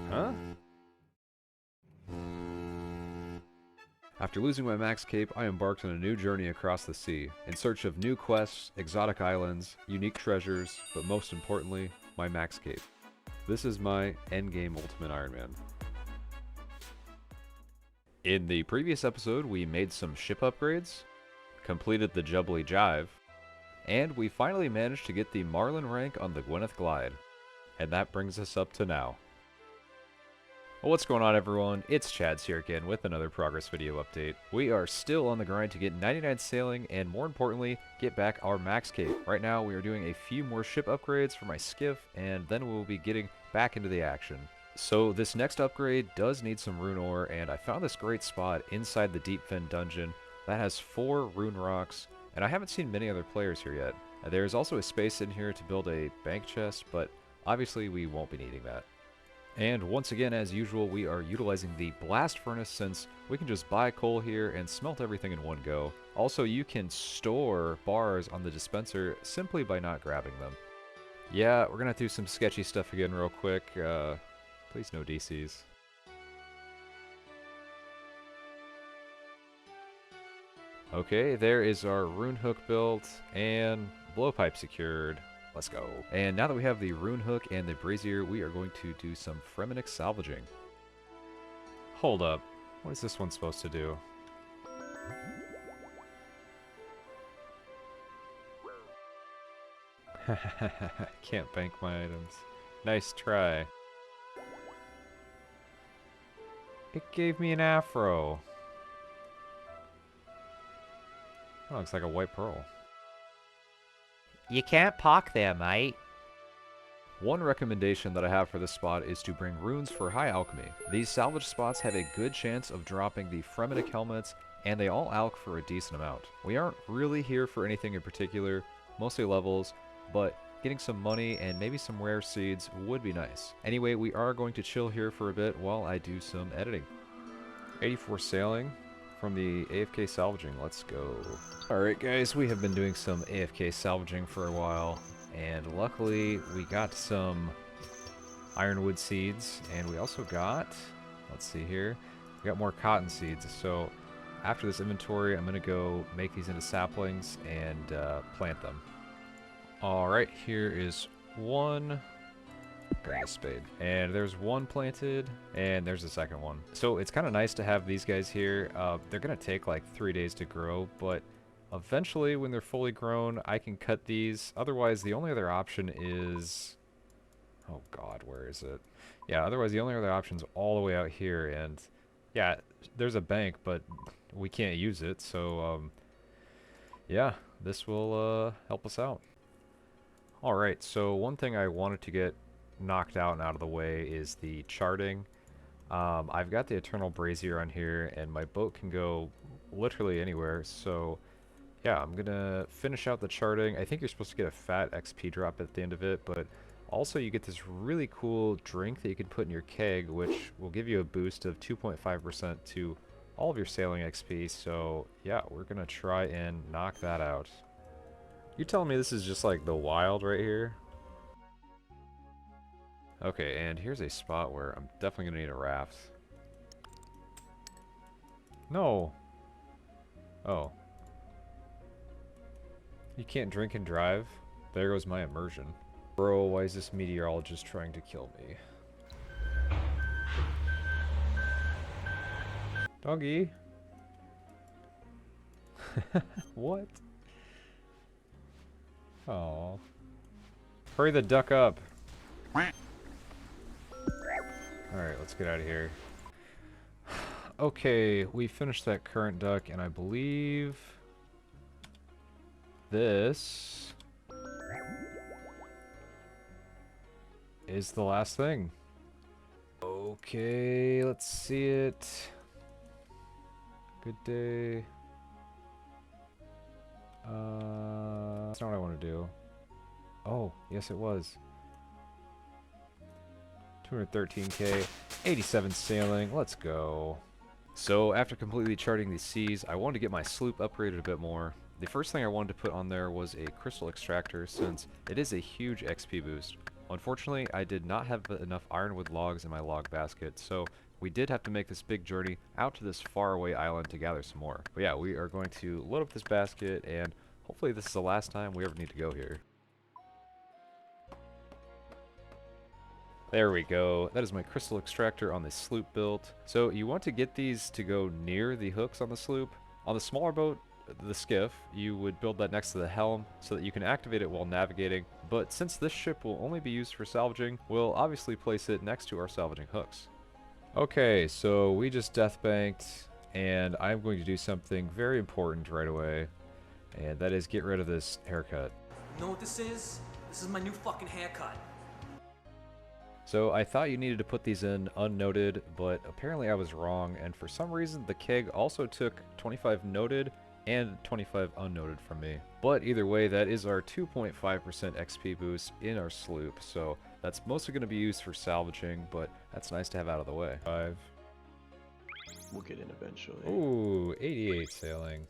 Huh? After losing my max cape, I embarked on a new journey across the sea, in search of new quests, exotic islands, unique treasures, but most importantly, my max cape. This is my endgame Ultimate Iron Man. In the previous episode, we made some ship upgrades, completed the Jubbly Jive, and we finally managed to get the Marlin rank on the Gwyneth Glide. And that brings us up to now. Well, what's going on, everyone? It's Chads here again with another progress video update. We are still on the grind to get 99 sailing and, more importantly, get back our max cape. Right now we are doing a few more ship upgrades for my skiff, and then we'll be getting back into the action. So this next upgrade does need some rune ore, and I found this great spot inside the Deep Fen dungeon that has 4 rune rocks, and I haven't seen many other players here yet. There's also a space in here to build a bank chest, but obviously we won't be needing that. And once again, as usual, we are utilizing the blast furnace since we can just buy coal here and smelt everything in one go. Also, you can store bars on the dispenser simply by not grabbing them. Yeah, we're gonna do some sketchy stuff again real quick. Please no DCs. Okay, there is our rune hook built and blowpipe secured. Let's go. And now that we have the rune hook and the brazier, we are going to do some Schematics salvaging. Hold up. What is this one supposed to do? Can't bank my items. Nice try. It gave me an afro. That looks like a white pearl. You can't park there, mate. One recommendation that I have for this spot is to bring runes for high alchemy. These salvage spots have a good chance of dropping the Schematic helmets, and they all alch for a decent amount. We aren't really here for anything in particular, mostly levels, but getting some money and maybe some rare seeds would be nice. Anyway, we are going to chill here for a bit while I do some editing. 84 sailing from the AFK salvaging. Let's go. Alright guys, we have been doing some AFK salvaging for a while, and luckily we got some ironwood seeds, and we also got, let's see here, we got more cotton seeds. So after this inventory, I'm going to go make these into saplings and plant them. Alright, here is one. Got a spade. And there's one planted, and there's the second one. So it's kind of nice to have these guys here. They're going to take like 3 days to grow, but eventually when they're fully grown, I can cut these. Otherwise, the only other option is... oh god, where is it? Yeah, otherwise the only other option is all the way out here, and yeah, there's a bank, but we can't use it, so yeah, this will help us out. Alright, so one thing I wanted to get knocked out and out of the way is the charting. I've got the Eternal Brazier on here, and my boat can go literally anywhere, so yeah, I'm gonna finish out the charting. I think you're supposed to get a fat XP drop at the end of it, but also you get this really cool drink that you can put in your keg, which will give you a boost of 2.5% to all of your sailing XP, so yeah, we're gonna try and knock that out. You telling me this is just like the wild right here? Okay, and here's a spot where I'm definitely gonna need a raft. No! Oh. You can't drink and drive? There goes my immersion. Bro, why is this meteorologist trying to kill me? Doggy! What? Oh. Hurry the duck up! Alright, let's get out of here. Okay, we finished that current duck, and I believe this is the last thing. Okay, let's see it. Good day. That's not what I want to do. Oh, yes it was. 213k, 87 sailing, let's go. So after completely charting these seas, I wanted to get my sloop upgraded a bit more. The first thing I wanted to put on there was a crystal extractor, since it is a huge XP boost. Unfortunately, I did not have enough ironwood logs in my log basket, so we did have to make this big journey out to this faraway island to gather some more. But yeah, we are going to load up this basket, and hopefully this is the last time we ever need to go here. There we go. That is my crystal extractor on the sloop built. So you want to get these to go near the hooks on the sloop. On the smaller boat, the skiff, you would build that next to the helm so that you can activate it while navigating. But since this ship will only be used for salvaging, we'll obviously place it next to our salvaging hooks. Okay, so we just death banked, and I'm going to do something very important right away, and that is get rid of this haircut. You know what this is? This is my new fucking haircut. So I thought you needed to put these in unnoted, but apparently I was wrong, and for some reason the keg also took 25 noted and 25 unnoted from me. But either way, that is our 2.5% XP boost in our sloop, so that's mostly going to be used for salvaging, but that's nice to have out of the way. 5. We'll get in eventually. Ooh, 88 sailing.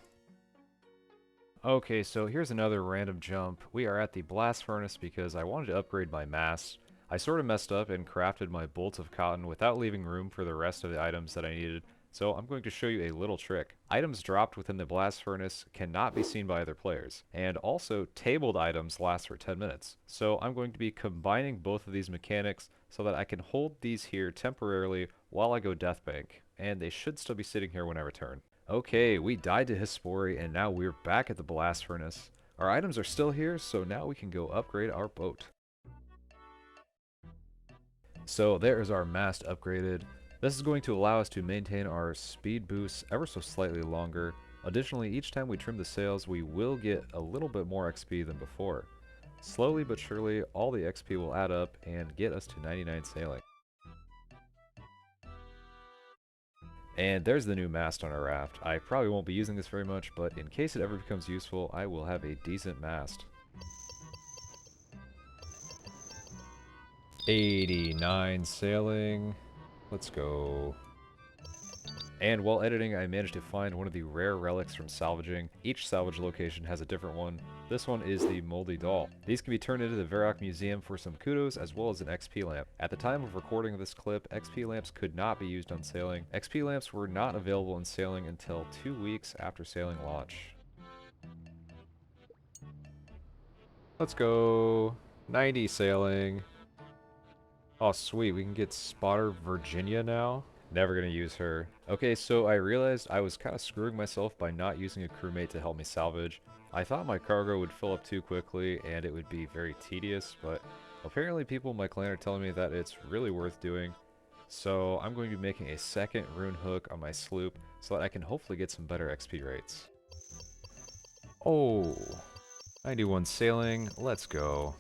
Okay, so here's another random jump. We are at the blast furnace because I wanted to upgrade my mast. I sort of messed up and crafted my bolts of cotton without leaving room for the rest of the items that I needed, so I'm going to show you a little trick. Items dropped within the blast furnace cannot be seen by other players, and also tabled items last for 10 minutes. So I'm going to be combining both of these mechanics so that I can hold these here temporarily while I go death bank, and they should still be sitting here when I return. Okay, we died to Hispori, and now we're back at the blast furnace. Our items are still here, so now we can go upgrade our boat. So there is our mast upgraded. This is going to allow us to maintain our speed boosts ever so slightly longer. Additionally, each time we trim the sails, we will get a little bit more XP than before. Slowly but surely, all the XP will add up and get us to 99 sailing. And there's the new mast on our raft. I probably won't be using this very much, but in case it ever becomes useful, I will have a decent mast. 89 sailing. Let's go. And while editing, I managed to find one of the rare relics from salvaging. Each salvage location has a different one. This one is the moldy doll. These can be turned into the Varrock Museum for some kudos as well as an XP lamp. At the time of recording this clip, XP lamps could not be used on sailing. XP lamps were not available in sailing until 2 weeks after sailing launch. Let's go. 90 sailing. Oh sweet, we can get Spotter Virginia now. Never gonna use her. Okay, so I realized I was kind of screwing myself by not using a crewmate to help me salvage. I thought my cargo would fill up too quickly and it would be very tedious, but apparently people in my clan are telling me that it's really worth doing. So I'm going to be making a second rune hook on my sloop so that I can hopefully get some better XP rates. Oh, 91 sailing, let's go.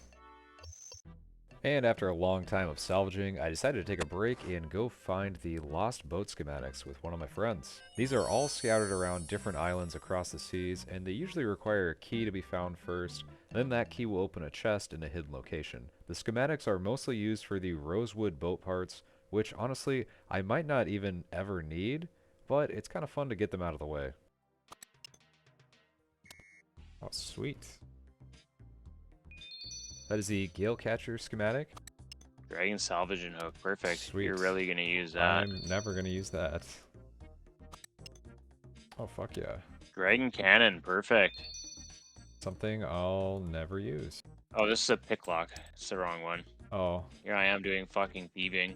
And after a long time of salvaging, I decided to take a break and go find the lost boat schematics with one of my friends. These are all scattered around different islands across the seas, and they usually require a key to be found first, then that key will open a chest in a hidden location. The schematics are mostly used for the rosewood boat parts, which honestly, I might not even ever need, but it's kind of fun to get them out of the way. Oh, sweet. That is the Gale Catcher schematic. Dragon salvaging hook, perfect. Sweet. You're really gonna use that. I'm never gonna use that. Oh, fuck yeah. Dragon cannon, perfect. Something I'll never use. Oh, this is a picklock. It's the wrong one. Oh. Here I am doing fucking thieving.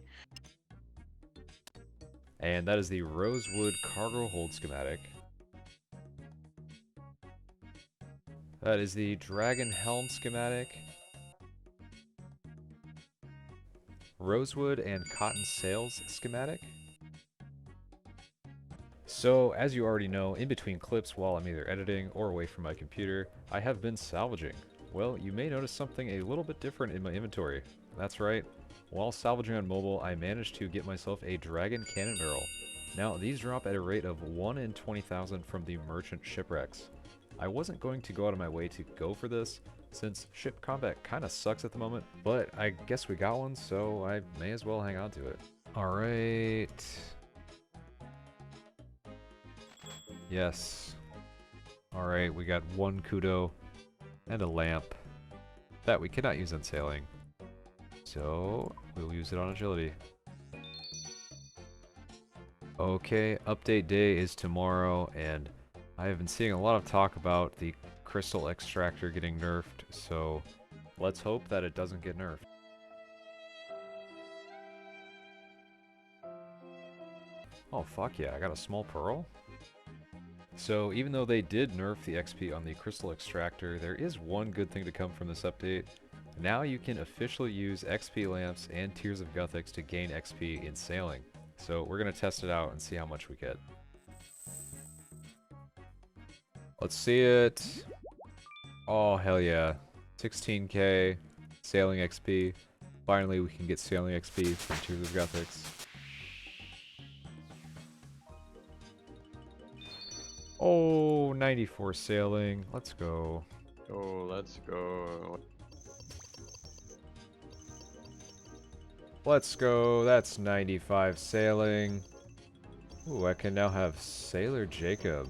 And that is the Rosewood Cargo Hold schematic. That is the Dragon Helm schematic. Rosewood and Cotton Sails schematic. So, as you already know, in between clips while I'm either editing or away from my computer, I have been salvaging. Well, you may notice something a little bit different in my inventory. That's right, while salvaging on mobile, I managed to get myself a Dragon Cannon Barrel. Now, these drop at a rate of 1 in 20,000 from the merchant shipwrecks. I wasn't going to go out of my way to go for this, since ship combat kinda sucks at the moment, but I guess we got one, so I may as well hang on to it. Alright. Yes. Alright, we got one kudo and a lamp that we cannot use on sailing. So we'll use it on agility. Okay, update day is tomorrow, and I have been seeing a lot of talk about the crystal extractor getting nerfed, so let's hope that it doesn't get nerfed. Oh fuck yeah, I got a small pearl? So even though they did nerf the XP on the crystal extractor, there is one good thing to come from this update. Now you can officially use XP lamps and Tears of Guthix to gain XP in sailing. So we're going to test it out and see how much we get. Let's see it. Oh, hell yeah. 16k sailing XP. Finally, we can get sailing XP from Tears of Guthix. Oh, 94 sailing. Let's go. Oh, let's go. Let's go. That's 95 sailing. Ooh, I can now have Sailor Jacob.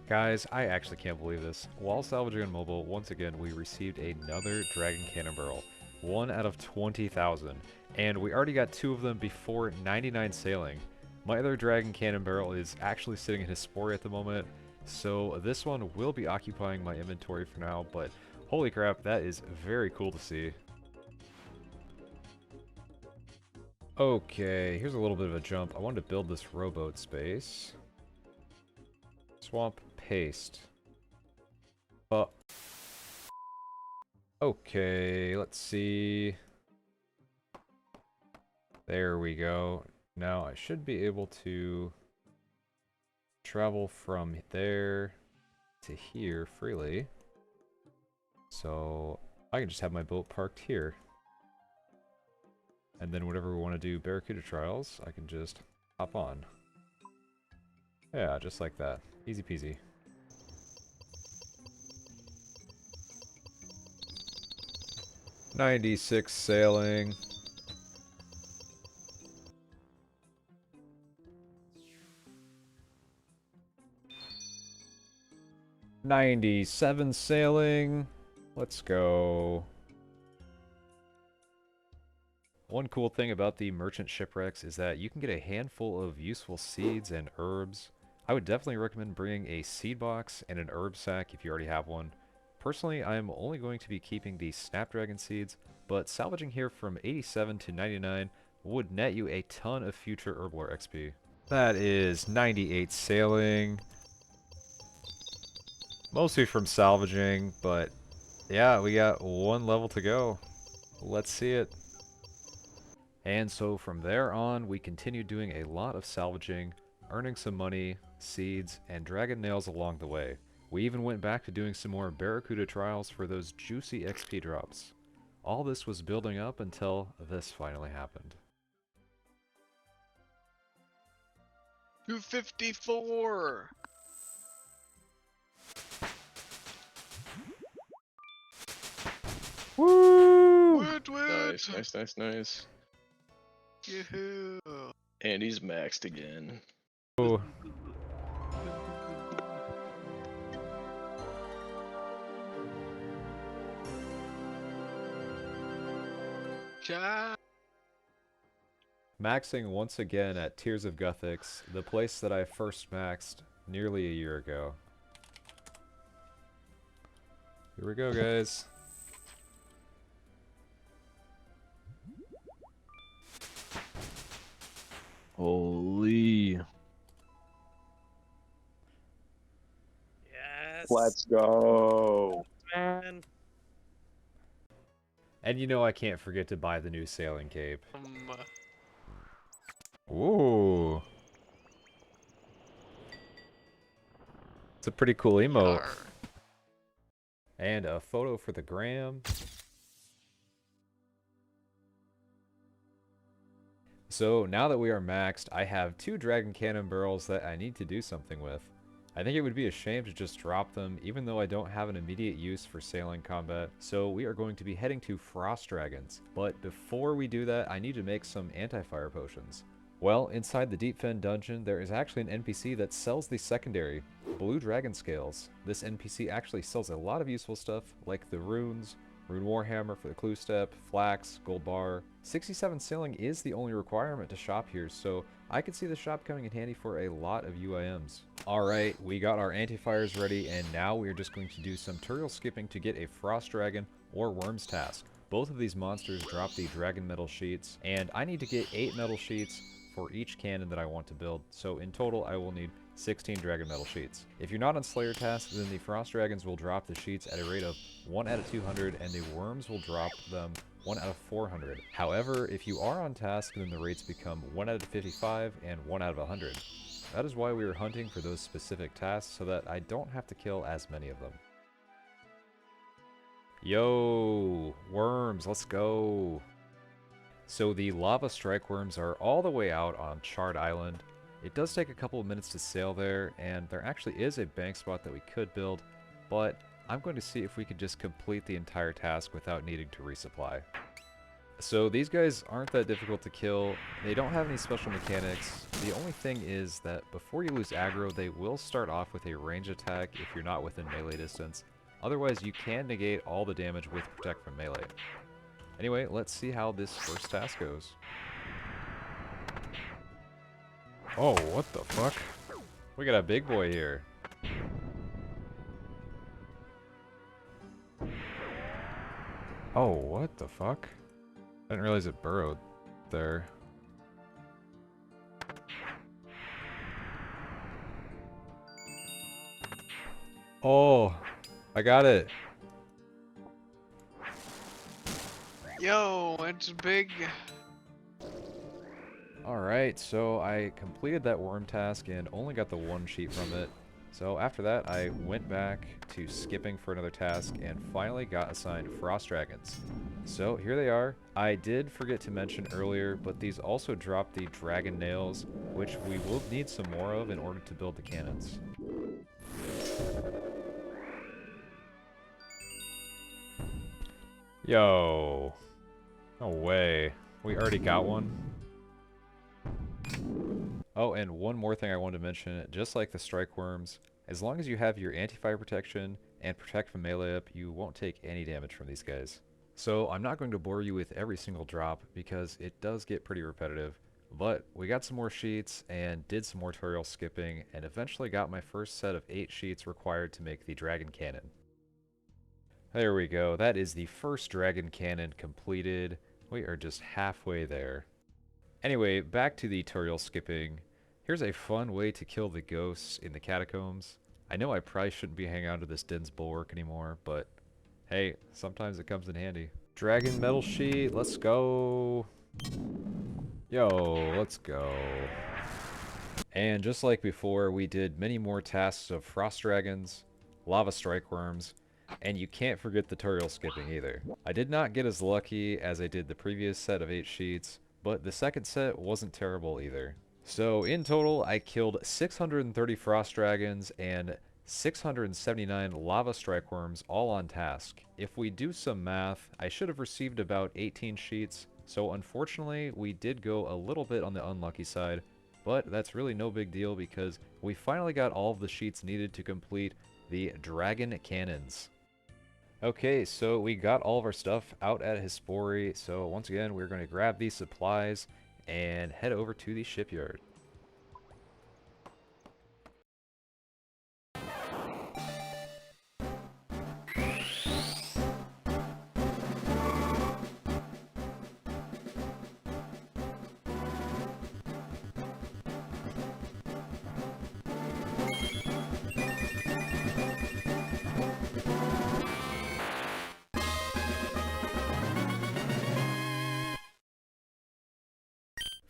Guys, I actually can't believe this. While salvaging on mobile, once again, we received another Dragon Cannon Barrel. 1 out of 20,000. And we already got 2 of them before 99 sailing. My other Dragon Cannon Barrel is actually sitting in Hesperia at the moment, so this one will be occupying my inventory for now, but holy crap, that is very cool to see. Okay, here's a little bit of a jump. I wanted to build this rowboat space. Swamp paste. Okay, let's see. There we go. Now I should be able to travel from there to here freely. So I can just have my boat parked here. And then whenever we want to do Barracuda Trials, I can just hop on. Yeah, just like that. Easy peasy. $96 sailing. $97 sailing. Let's go. One cool thing about the merchant shipwrecks is that you can get a handful of useful seeds and herbs. I would definitely recommend bringing a seed box and an herb sack if you already have one. Personally, I am only going to be keeping the snapdragon seeds, but salvaging here from 87 to 99 would net you a ton of future herblore XP. That is 98 sailing. Mostly from salvaging, but yeah, we got 1 level to go. Let's see it. And so from there on, we continued doing a lot of salvaging, earning some money, seeds, and dragon nails along the way. We even went back to doing some more Barracuda Trials for those juicy XP drops. All this was building up until this finally happened. 254. Woo! Woot woot. Nice. Yoo-hoo. And he's maxed again. Oh. Cha. Maxing once again at Tears of Guthix, the place that I first maxed nearly a year ago. Here we go, guys. Holy. Yes. Let's go. Man. And you know I can't forget to buy the new sailing cape. Ooh. It's a pretty cool emote. Yar. And a photo for the gram. So now that we are maxed, I have 2 dragon cannon barrels that I need to do something with. I think it would be a shame to just drop them, even though I don't have an immediate use for sailing combat. So we are going to be heading to Frost Dragons. But before we do that, I need to make some anti-fire potions. Well, inside the Deep Fen dungeon, there is actually an NPC that sells the secondary, Blue Dragon Scales. This NPC actually sells a lot of useful stuff, like the runes, Rune Warhammer for the clue step, flax, gold bar. 67 sailing is the only requirement to shop here, so I could see the shop coming in handy for a lot of UIMs. Alright, we got our anti-fires ready, and now we are just going to do some tutorial skipping to get a Frost Dragon or Worms task. Both of these monsters drop the Dragon Metal Sheets, and I need to get 8 metal sheets for each cannon that I want to build, so in total I will need 16 Dragon Metal Sheets. If you're not on Slayer task, then the Frost Dragons will drop the sheets at a rate of 1 out of 200, and the Worms will drop them 1 out of 400. However, if you are on task, then the rates become 1 out of 55 and 1 out of 100. That is why we are hunting for those specific tasks, so that I don't have to kill as many of them. Yo, worms, let's go. So the lava Strykewyrms are all the way out on Charred Island. It does take a couple of minutes to sail there, and there actually is a bank spot that we could build, but I'm going to see if we could just complete the entire task without needing to resupply. So these guys aren't that difficult to kill. They don't have any special mechanics. The only thing is that before you lose aggro, they will start off with a range attack if you're not within melee distance. Otherwise, you can negate all the damage with Protect from Melee. Anyway, let's see how this first task goes. Oh, what the fuck? We got a big boy here. Oh, what the fuck? I didn't realize it burrowed there. Oh, I got it. Yo, it's big. Alright, so I completed that worm task and only got the 1 sheet from it. So after that, I went back to skipping for another task and finally got assigned Frost Dragons. So here they are. I did forget to mention earlier, but these also drop the Dragon Nails, which we will need some more of in order to build the cannons. Yo. No way. We already got one? Oh, and one more thing I wanted to mention, just like the Strykewyrms, as long as you have your anti-fire protection and protect from melee up, you won't take any damage from these guys. So I'm not going to bore you with every single drop because it does get pretty repetitive, but we got some more sheets and did some more tutorial skipping and eventually got my first set of 8 sheets required to make the Dragon Cannon. There we go, that is the first Dragon Cannon completed. We are just halfway there. Anyway, back to the tutorial skipping. Here's a fun way to kill the ghosts in the catacombs. I know I probably shouldn't be hanging out to this Din's Bulwark anymore, but hey, sometimes it comes in handy. Dragon Metal Sheet, let's go. Yo, let's go. And just like before, we did many more tasks of Frost Dragons, Lava Strykewyrms, and you can't forget the tutorial skipping either. I did not get as lucky as I did the previous set of 8 sheets, but the second set wasn't terrible either. So in total, I killed 630 Frost Dragons and 679 Lava Strykewyrms all on task. If we do some math, I should have received about 18 sheets, so unfortunately we did go a little bit on the unlucky side, but that's really no big deal because we finally got all of the sheets needed to complete the Dragon Cannons. Okay, so we got all of our stuff out at Hispori, so once again we're going to grab these supplies and head over to the shipyard.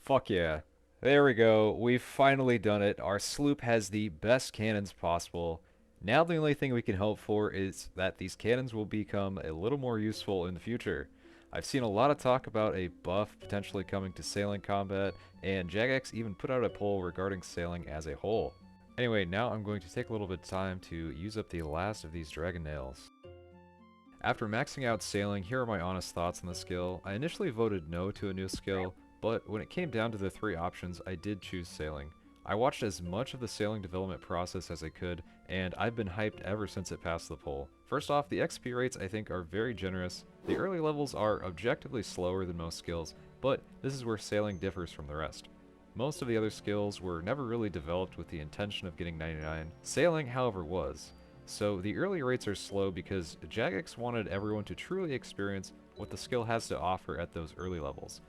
Fuck yeah. There we go. We've finally done it. Our sloop has the best cannons possible. Now the only thing we can hope for is that these cannons will become a little more useful in the future. I've seen a lot of talk about a buff potentially coming to sailing combat, and Jagex even put out a poll regarding sailing as a whole. Anyway, now I'm going to take a little bit of time to use up the last of these Dragon Nails. After maxing out sailing, here are my honest thoughts on the skill. I initially voted no to a new skill, but when it came down to the 3 options, I did choose sailing. I watched as much of the sailing development process as I could, and I've been hyped ever since it passed the poll. First off, the XP rates I think are very generous. The early levels are objectively slower than most skills, but this is where sailing differs from the rest. Most of the other skills were never really developed with the intention of getting 99. Sailing, however, was. So the early rates are slow because Jagex wanted everyone to truly experience what the skill has to offer at those early levels.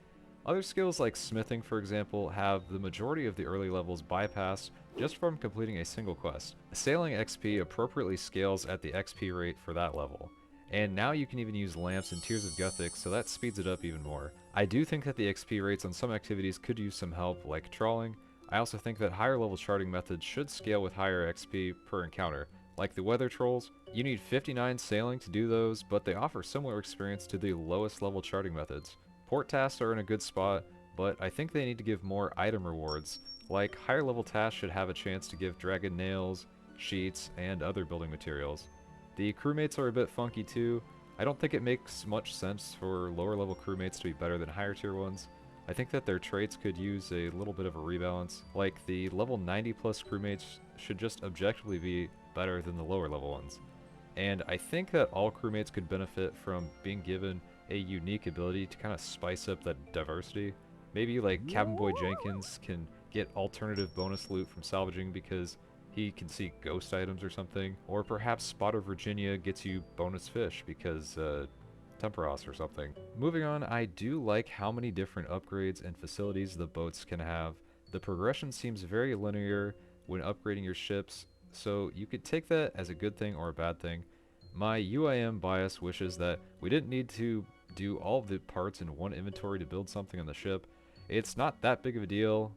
Other skills like smithing, for example, have the majority of the early levels bypassed just from completing a single quest. Sailing XP appropriately scales at the XP rate for that level. And now you can even use lamps and Tears of Guthic, so that speeds it up even more. I do think that the XP rates on some activities could use some help, like trawling. I also think that higher level charting methods should scale with higher XP per encounter. Like the weather trolls, you need 59 sailing to do those, but they offer similar experience to the lowest level charting methods. Port tasks are in a good spot, but I think they need to give more item rewards. Like higher level tasks should have a chance to give dragon nails, sheets, and other building materials. The crewmates are a bit funky too. I don't think it makes much sense for lower level crewmates to be better than higher tier ones. I think that their traits could use a little bit of a rebalance. Like the level 90 plus crewmates should just objectively be better than the lower level ones. And I think that all crewmates could benefit from being given a unique ability to kind of spice up that diversity. Maybe like Cabin Boy Jenkins can get alternative bonus loot from salvaging because he can see ghost items or something. Or perhaps Spotter Virginia gets you bonus fish because Temperos or something. Moving on, I do like how many different upgrades and facilities the boats can have. The progression seems very linear when upgrading your ships, so you could take that as a good thing or a bad thing. My UIM bias wishes that we didn't need to do all of the parts in one inventory to build something on the ship. It's not that big of a deal.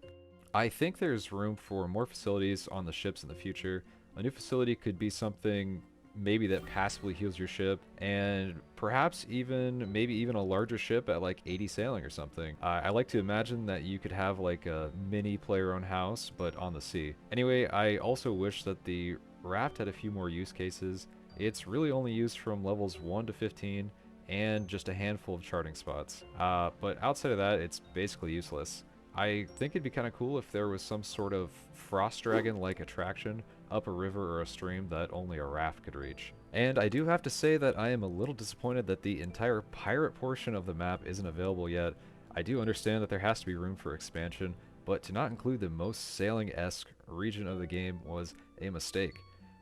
I think there's room for more facilities on the ships in the future. A new facility could be something maybe that passively heals your ship, and perhaps maybe even a larger ship at like 80 sailing or something. I like to imagine that you could have like a mini player-owned house, but on the sea. Anyway, I also wish that the raft had a few more use cases. It's really only used from levels 1 to 15, and just a handful of charting spots. But outside of that, it's basically useless. I think it'd be kind of cool if there was some sort of frost dragon-like attraction up a river or a stream that only a raft could reach. And I do have to say that I am a little disappointed that the entire pirate portion of the map isn't available yet. I do understand that there has to be room for expansion, but to not include the most sailing-esque region of the game was a mistake.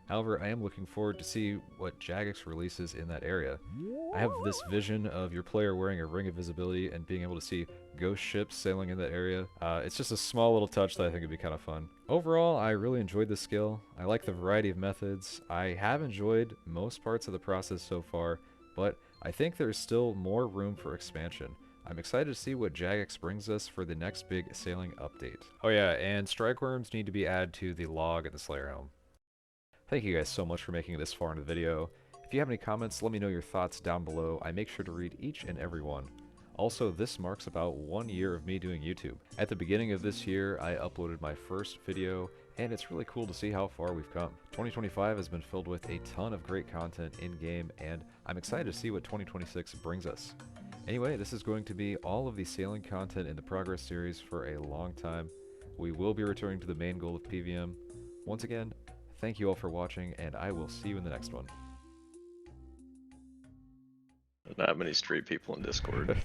However, I am looking forward to see what Jagex releases in that area. I have this vision of your player wearing a ring of visibility and being able to see ghost ships sailing in that area. It's just a small little touch that I think would be kind of fun. Overall, I really enjoyed the skill. I like the variety of methods. I have enjoyed most parts of the process so far, but I think there's still more room for expansion. I'm excited to see what Jagex brings us for the next big sailing update. Oh yeah, and Strykewyrms need to be added to the log at the Slayer Helm. Thank you guys so much for making it this far in the video. If you have any comments, let me know your thoughts down below. I make sure to read each and every one. Also, this marks about 1 year of me doing YouTube. At the beginning of this year, I uploaded my first video, and it's really cool to see how far we've come. 2025 has been filled with a ton of great content in-game, and I'm excited to see what 2026 brings us. Anyway, this is going to be all of the sailing content in the Progress series for a long time. We will be returning to the main goal of PVM. Once again, thank you all for watching, and I will see you in the next one. Not many straight people in Discord.